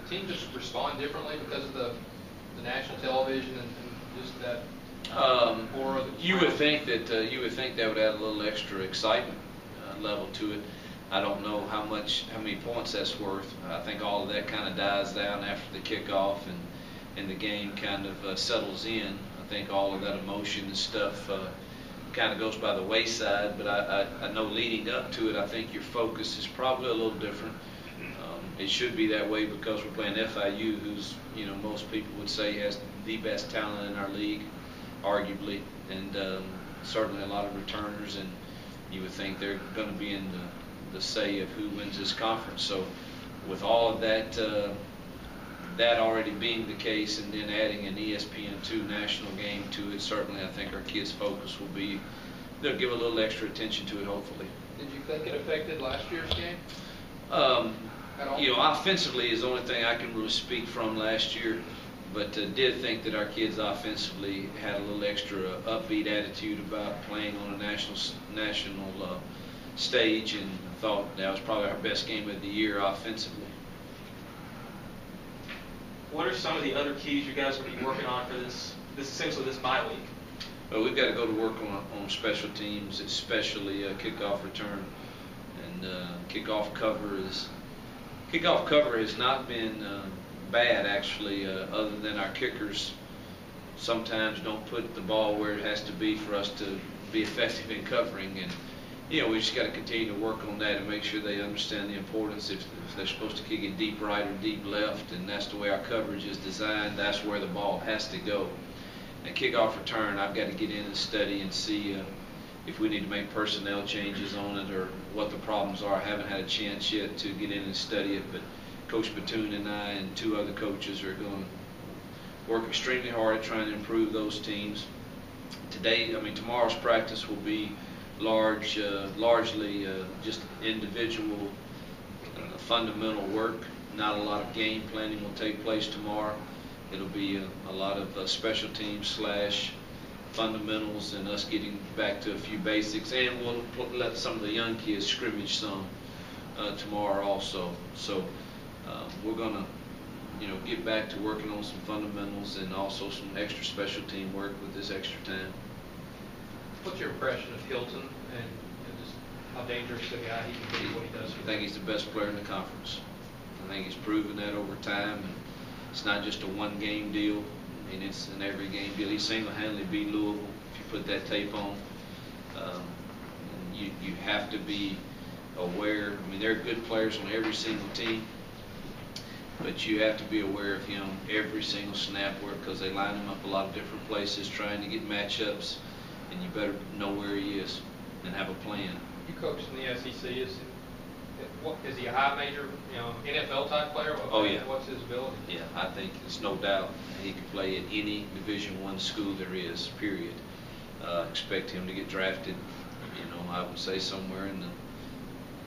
Team just respond differently because of the national television and just that aura. You would think that would add a little extra excitement level to it. I don't know how many points that's worth. I think all of that kind of dies down after the kickoff and the game kind of settles in. I think all of that emotion and stuff kind of goes by the wayside. But I know leading up to it, I think your focus is probably a little different. It should be that way because we're playing FIU, who's, most people would say has the best talent in our league, arguably, and certainly a lot of returners, and you would think they're going to be in the say of who wins this conference. So with all of that that already being the case, and then adding an ESPN2 national game to it, certainly I think our kids' focus will be, they'll give a little extra attention to it, hopefully. Did you think it affected last year's game? Offensively is the only thing I can really speak from last year, but did think that our kids offensively had a little extra upbeat attitude about playing on a national stage, and I thought that was probably our best game of the year offensively. What are some of the other keys you guys will be working on for this essentially this bye week? Well, we've got to go to work on special teams, especially kickoff return and kickoff cover. Kickoff cover has not been bad, actually, other than our kickers sometimes don't put the ball where it has to be for us to be effective in covering. And, we just got to continue to work on that and make sure they understand the importance. If they're supposed to kick it deep right or deep left, and that's the way our coverage is designed, that's where the ball has to go. And kickoff return, I've got to get in and study and see if we need to make personnel changes on it or what the problems are. I haven't had a chance yet to get in and study it, but Coach Batoon and I and two other coaches are going to work extremely hard at trying to improve those teams. Tomorrow's practice will be largely just individual fundamental work. Not a lot of game planning will take place tomorrow. It'll be a lot of special teams / fundamentals and us getting back to a few basics, and we'll let some of the young kids scrimmage some tomorrow also. So we're going to get back to working on some fundamentals and also some extra special team work with this extra time. What's your impression of Hilton and just how dangerous a guy he can be, what he does? I think he's the best player in the conference. I think he's proven that over time. And it's not just a one-game deal. It's an every game deal. He single-handedly beat Louisville. If you put that tape on, you have to be aware. There are good players on every single team, but you have to be aware of him every single snap work because they line him up a lot of different places trying to get matchups, and you better know where he is and have a plan. You coached in the SEC. Is he a high major, NFL type player? Oh yeah. What's his ability? Yeah, I think it's no doubt he can play at any Division I school there is. Period. Expect him to get drafted. I would say somewhere in the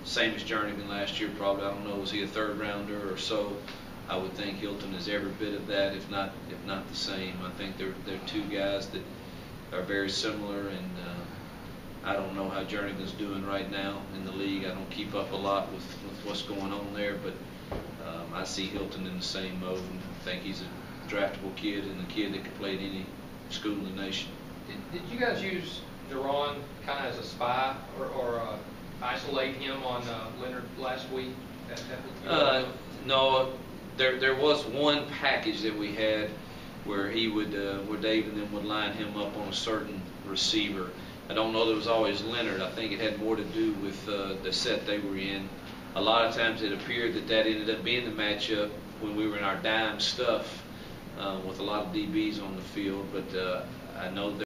same as Journeyman last year. Probably, I don't know, was he a third rounder or so? I would think Hilton is every bit of that, if not the same. I think they're two guys that are very similar, and I don't know how Journeyman's doing right now in the league. I don't keep up a lot with what's going on there, but I see Hilton in the same mode, and I think he's a draftable kid and a kid that can play at any school in the nation. Did you guys use Deron kind of as a spy or isolate him on Leonard last week? No, there was one package that we had where he would, where Dave and them would line him up on a certain receiver. I don't know that it was always Leonard. I think it had more to do with the set they were in. A lot of times it appeared that ended up being the matchup when we were in our dime stuff with a lot of DBs on the field. But I know